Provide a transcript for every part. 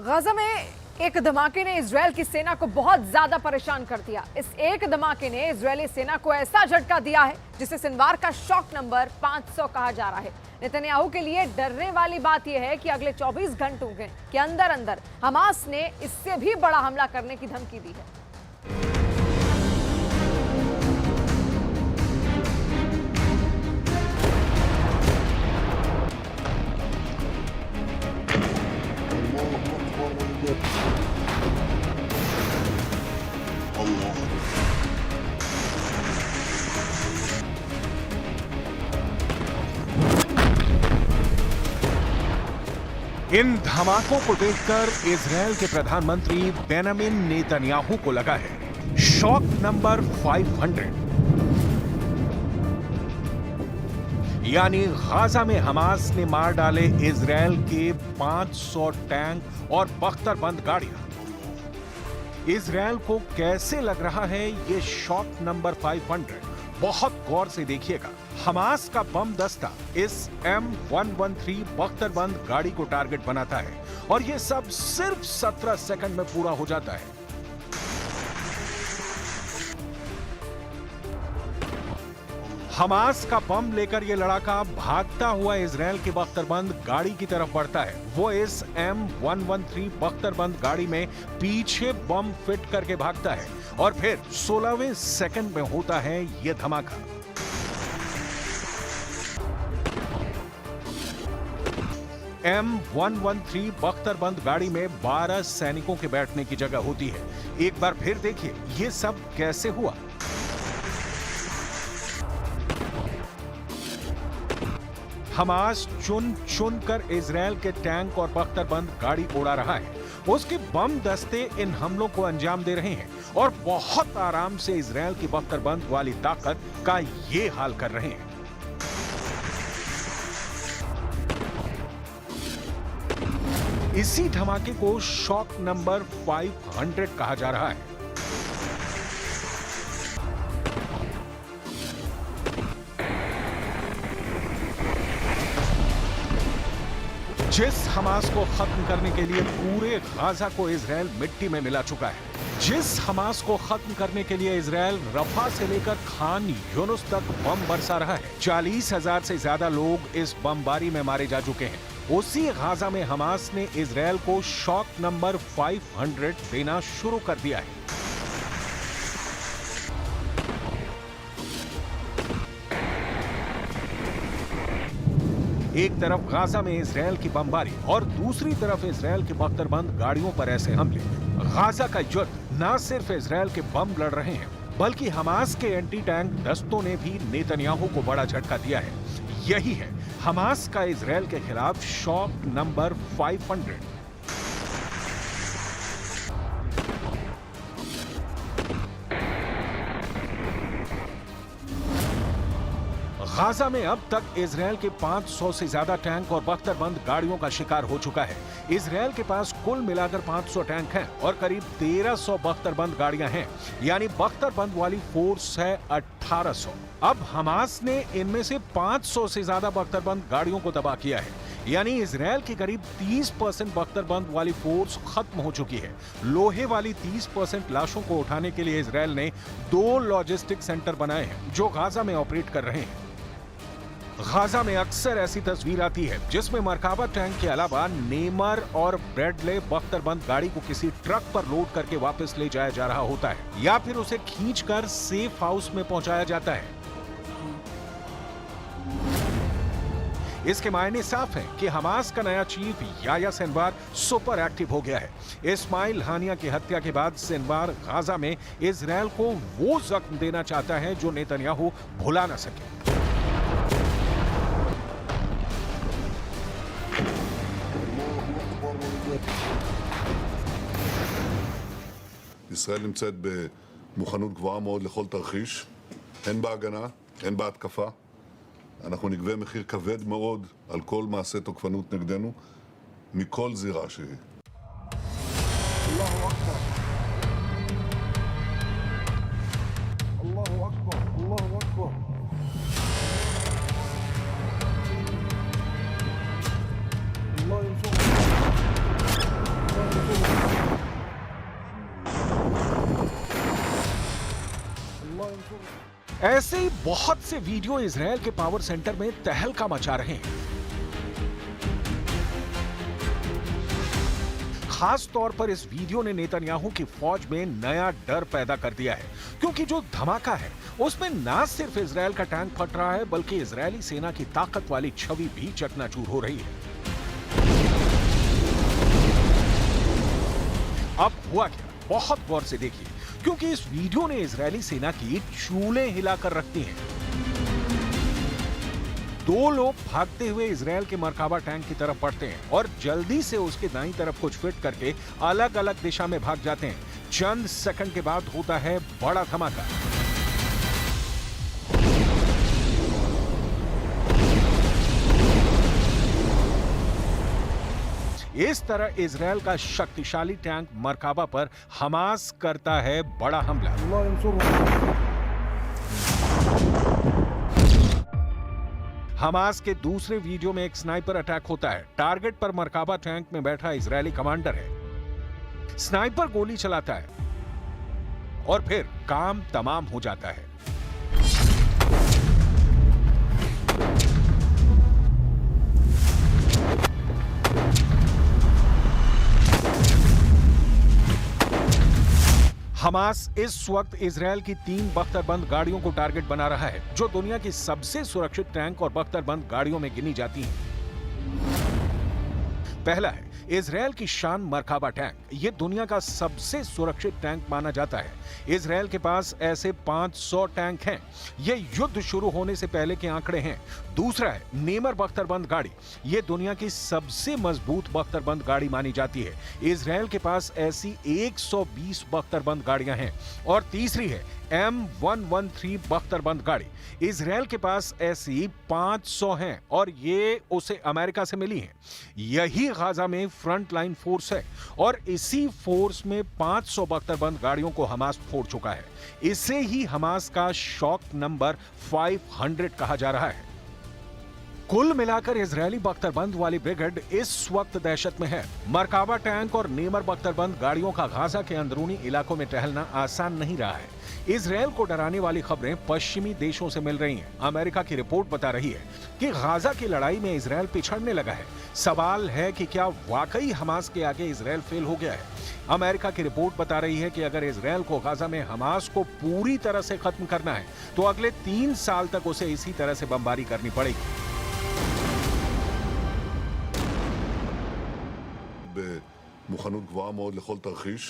Gaza में एक धमाके ने इजरायल की सेना को बहुत ज्यादा परेशान कर दिया। इस एक धमाके ने इजरायली सेना को ऐसा झटका दिया है जिसे सिनवार का शॉक नंबर 500 कहा जा रहा है। नेतन्याहू के लिए डरने वाली बात यह है कि अगले 24 घंटों के अंदर अंदर हमास ने इससे भी बड़ा हमला करने की धमकी दी है। इन धमाकों को देखकर इजरायल के प्रधानमंत्री बेंजामिन नेतन्याहू को लगा है शॉक नंबर 500, यानी गाजा में हमास ने मार डाले इजरायल के 500 टैंक और बख्तरबंद गाड़ियां। इजरायल को कैसे लग रहा है ये शॉक नंबर 500, बहुत गौर से देखिएगा। हमास का बम दस्ता इस M113 बख्तरबंद गाड़ी को टारगेट बनाता है और यह सब सिर्फ 17 सेकंड में पूरा हो जाता है। हमास का बम लेकर यह लड़ाका भागता हुआ इजरायल की बख्तरबंद गाड़ी की तरफ बढ़ता है। वो इस M113 बख्तरबंद गाड़ी में पीछे बम फिट करके भागता है और फिर 16वें सेकंड में होता है यह धमाका। M113 बख्तरबंद गाड़ी में 12 सैनिकों के बैठने की जगह होती है। एक बार फिर देखिए ये सब कैसे हुआ। हमास चुन चुन कर इजरायल के टैंक और बख्तरबंद गाड़ी उड़ा रहा है। उसके बम दस्ते इन हमलों को अंजाम दे रहे हैं और बहुत आराम से इजरायल की बख्तरबंद वाली ताकत का ये हाल कर रहे हैं। इसी धमाके को शॉक नंबर 500 कहा जा रहा है। जिस हमास को खत्म करने के लिए पूरे गाजा को इजरायल मिट्टी में मिला चुका है, जिस हमास को खत्म करने के लिए इजरायल रफा से लेकर खान यूनुस तक बम बरसा रहा है, 40,000 से ज्यादा लोग इस बमबारी में मारे जा चुके हैं, उसी गाजा में हमास ने इजरायल को शॉक नंबर 500 देना शुरू कर दिया है। एक तरफ गाजा में इजरायल की बमबारी और दूसरी तरफ इजरायल की बख्तरबंद गाड़ियों पर ऐसे हमले। गाजा का युद्ध न सिर्फ इजरायल के बम लड़ रहे हैं, बल्कि हमास के एंटी टैंक दस्तों ने भी नेतन्याहू को बड़ा झटका दिया है। यही है हमास का इजरायल के खिलाफ शॉक नंबर 500। गाजा में अब तक इजरायल के 500 से ज्यादा टैंक और बख्तरबंद गाड़ियों का शिकार हो चुका है। इजरायल के पास कुल मिलाकर 500 टैंक हैं और करीब 1300 बख्तरबंद गाड़ियां हैं, यानी बख्तरबंद वाली फोर्स है 1800। अब हमास ने इनमें से 500 से ज्यादा बख्तरबंद गाड़ियों को तबाह किया है, यानी इजरायल की करीब 30% बख्तरबंद वाली फोर्स खत्म हो चुकी है। लोहे वाली 30% लाशों को उठाने के लिए इजरायल ने 2 लॉजिस्टिक सेंटर बनाए हैं जो गाजा में ऑपरेट कर रहे हैं। गाजा में अक्सर ऐसी तस्वीर आती है जिसमें मरकाबा टैंक के अलावा नेमर और ब्रेडले बख्तरबंद गाड़ी को किसी ट्रक पर लोड करके वापस ले जाया जा रहा होता है या फिर उसे खींचकर सेफ हाउस में पहुंचाया जाता है। इसके मायने साफ है कि हमास का नया chief Yahya Sinwar super active हो गया है। इस्माइल हानिया की हत्या के बाद सिनवार गाजा में इजरायल को वो जख्म देना चाहता है जो नेतन्याहू भुला न सके। ישראל נמצאת במוכנות גבוהה מאוד לכל תרחיש, הן בהגנה, הן בהתקפה. אנחנו נגבה מחיר כבד מאוד על כל מעשה תוקפנות נגדנו, מכל זירה שהיא. אללהו אכבר. אללהו אכבר. אללהו אכבר. אללה ינשור. ऐसे ही बहुत से वीडियो इजरायल के पावर सेंटर में तहलका मचा रहे हैं। खास तौर पर इस वीडियो ने नेतन्याहू की फौज में नया डर पैदा कर दिया है, क्योंकि जो धमाका है उसमें ना सिर्फ इजरायल का टैंक फट रहा है, बल्कि इजरायली सेना की ताकत वाली छवि भी चकनाचूर हो रही है। अब हुआ क्या, बहुत गौर से देखिए, क्योंकि इस वीडियो ने इजरायली सेना की चूलें हिलाकर रख दी हैं। दो लोग भागते हुए इजरायल के मरकाबा टैंक की तरफ बढ़ते हैं और जल्दी से उसके दाईं तरफ कुछ फिट करके अलग अलग दिशा में भाग जाते हैं। चंद सेकंड के बाद होता है बड़ा धमाका। इस तरह इजरायल का शक्तिशाली टैंक मरकाबा पर हमास करता है बड़ा हमला। हमास के दूसरे वीडियो में एक स्नाइपर अटैक होता है। टारगेट पर मरकाबा टैंक में बैठा इजरायली कमांडर है। स्नाइपर गोली चलाता है और फिर काम तमाम हो जाता है। हमास इस वक्त इजरायल की 3 बख्तरबंद गाड़ियों को टारगेट बना रहा है, जो दुनिया की सबसे सुरक्षित टैंक और बख्तरबंद गाड़ियों में गिनी जाती हैं। पहला है इजरायल की शान मरकाबा टैंक। यह दुनिया का सबसे सुरक्षित टैंक माना जाता है। इजरायल के पास ऐसे 500 टैंक हैं। यह युद्ध शुरू होने से पहले के आंकड़े हैं। दूसरा है नेमर बख्तरबंद गाड़ी। यह दुनिया की सबसे मजबूत बख्तरबंद गाड़ी मानी जाती है। इजरायल के पास ऐसी 120 बख्तरबंद गाड़ियां हैं। और तीसरी है M113 बख्तरबंद गाड़ी। इजरायल के पास ऐसी 500 हैं और ये उसे अमेरिका से मिली हैं। यही गाजा में फ्रंट लाइन फोर्स है और इसी फोर्स में 500 बख्तरबंद गाड़ियों को हमास फोड़ चुका है। इसे ही हमास का शॉक नंबर 500 कहा जा रहा है। कुल मिलाकर इजरायली बख्तरबंद वाली ब्रिगेड इस वक्त दहशत में है। मरकाबा टैंक और नेमर बख्तरबंद गाड़ियों का गाजा के अंदरूनी इलाकों में टहलना आसान नहीं रहा है। इजरायल को डराने वाली खबरें पश्चिमी देशों से मिल रही हैं। अमेरिका की रिपोर्ट बता रही है कि गाजा की लड़ाई में इजरायल पिछड़ने लगा है। सवाल है कि क्या वाकई हमास के आगे इजरायल फेल हो गया है? अमेरिका की रिपोर्ट बता रही है कि अगर इजरायल को गाजा में हमास को पूरी तरह से खत्म करना है तो अगले 3 साल तक उसे इसी तरह से बमबारी करनी पड़ेगी। במוכנות גבוהה מאוד לכל תרחיש,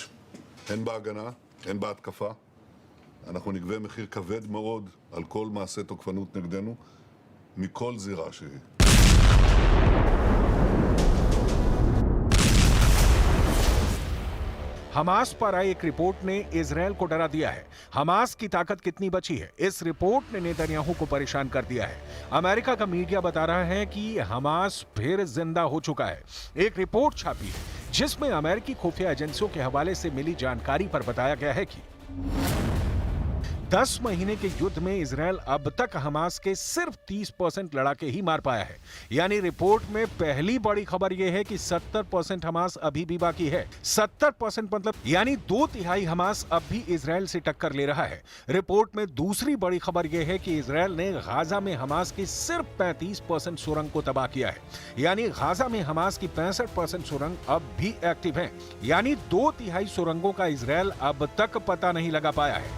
הן בהגנה, הן בהתקפה. אנחנו נגבה מחיר כבד מאוד על כל מעשה תוקפנות נגדנו, מכל זירה שהיא. हमास पर आई एक रिपोर्ट ने इजरायल को डरा दिया है। हमास की ताकत कितनी बची है, इस रिपोर्ट ने नेतन्याहू को परेशान कर दिया है। अमेरिका का मीडिया बता रहा है कि हमास फिर जिंदा हो चुका है। एक रिपोर्ट छापी है जिसमें अमेरिकी खुफिया एजेंसियों के हवाले से मिली जानकारी पर बताया गया है कि 10 महीने के युद्ध में इजरायल अब तक हमास के सिर्फ 30% लड़ाके ही मार पाया है। यानी रिपोर्ट में पहली बड़ी खबर यह है कि 70% हमास अभी भी बाकी है। 70% मतलब यानी 2/3 हमास अब भी इजरायल से टक्कर ले रहा है। रिपोर्ट में दूसरी बड़ी खबर यह है कि इजरायल ने गाजा में हमास की सिर्फ 35% सुरंग को तबाह किया है। यानी गाजा में हमास की 65% सुरंग अब भी एक्टिव है। यानी 2/3 सुरंगों का इजरायल अब तक पता नहीं लगा पाया है।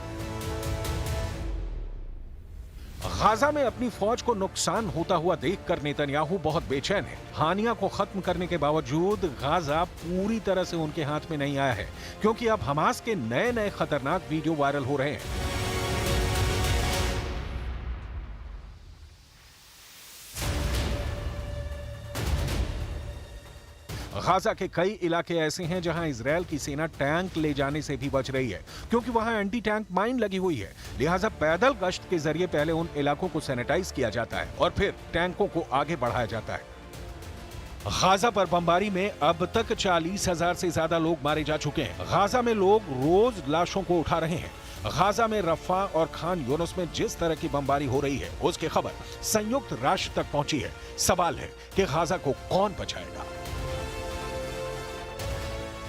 गाजा में अपनी फौज को नुकसान होता हुआ देखकर नेतन्याहू बहुत बेचैन है। हानियां को खत्म करने के बावजूद गाजा पूरी तरह से उनके हाथ में नहीं आया है, क्योंकि अब हमास के नए नए खतरनाक वीडियो वायरल हो रहे हैं। गाजा के कई इलाके ऐसे हैं जहां इजरायल की सेना टैंक ले जाने से भी बच रही है, क्योंकि वहां एंटी टैंक माइन लगी हुई है। लिहाजा पैदल गश्त के जरिए पहले उन इलाकों को सैनिटाइज किया जाता है और फिर टैंकों को आगे बढ़ाया जाता है। गाजा पर बमबारी में अब तक 40,000 से ज्यादा लोग मारे जा चुके हैं। गाजा में लोग रोज लाशों को उठा रहे हैं। गाजा में रफा और खान यूनुस में जिस तरह की बमबारी हो रही है, उसकी खबर संयुक्त राष्ट्र तक पहुंची है। सवाल है कि गाजा को कौन बचाएगा?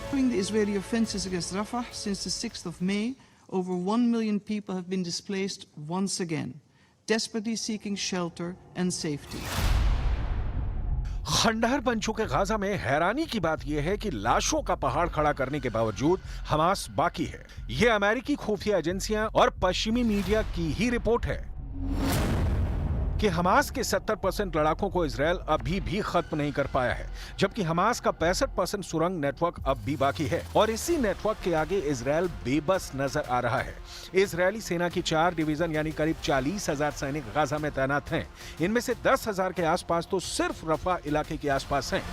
During the Israeli offenses against Rafah since the 6th of May, over 1 million people have been displaced once again, desperately seeking shelter and safety. खंडहर बन चुके गाजा में हैरानी की बात यह है कि लाशों का पहाड़ खड़ा करने के बावजूद हमास बाकी है। यह अमेरिकी खुफिया एजेंसियां और पश्चिमी मीडिया की ही रिपोर्ट है कि हमास के 70% लड़ाकों को इजरायल अभी भी खत्म नहीं कर पाया है, जबकि हमास का 65% सुरंग नेटवर्क अब भी बाकी है और इसी नेटवर्क के आगे इजरायल बेबस नजर आ रहा है। इजरायली सेना की 4 डिवीजन यानी करीब 40,000 सैनिक गाजा में तैनात हैं। इनमें से 10,000 के आसपास तो सिर्फ रफा इलाके के आसपास हैं।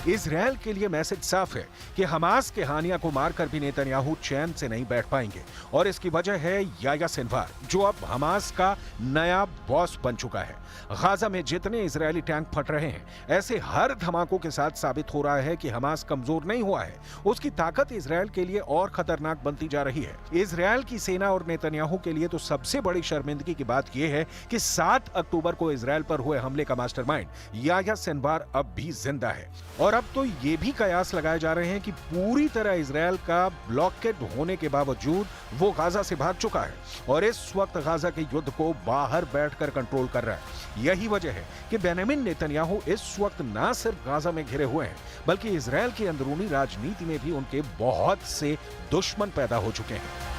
इजरायल के लिए मैसेज साफ है कि हमास के हानिया को मारकर भी नेतन्याहू चैन से नहीं बैठ पाएंगे और इसकी वजह है याह्या सिनवार, जो अब हमास का नया बॉस बन चुका है। गाजा में जितने इजरायली टैंक फट रहे हैं, ऐसे हर धमाकों के साथ साबित हो रहा है कि हमास कमजोर नहीं हुआ है, उसकी ताकत इजरायल के लिए और खतरनाक बनती जा रही है। इजरायल की सेना और नेतन्याहू के लिए तो सबसे बड़ी शर्मिंदगी की बात यह है कि 7 अक्टूबर को इजरायल पर हुए हमले का मास्टरमाइंड याह्या सिनवार अब भी जिंदा है और अब तो ये भी कयास लगाए जा रहे हैं कि पूरी तरह इजरायल का ब्लॉकेड होने के बावजूद वो गाजा से भाग चुका है और इस वक्त गाजा के युद्ध को बाहर बैठकर कंट्रोल कर रहा है। यही वजह है कि बेंयामिन नेतन्याहू इस वक्त ना सिर्फ गाजा में घिरे हुए हैं, बल्कि इजरायल की अंदरूनी राजनीति में भी उनके बहुत से दुश्मन पैदा हो चुके हैं।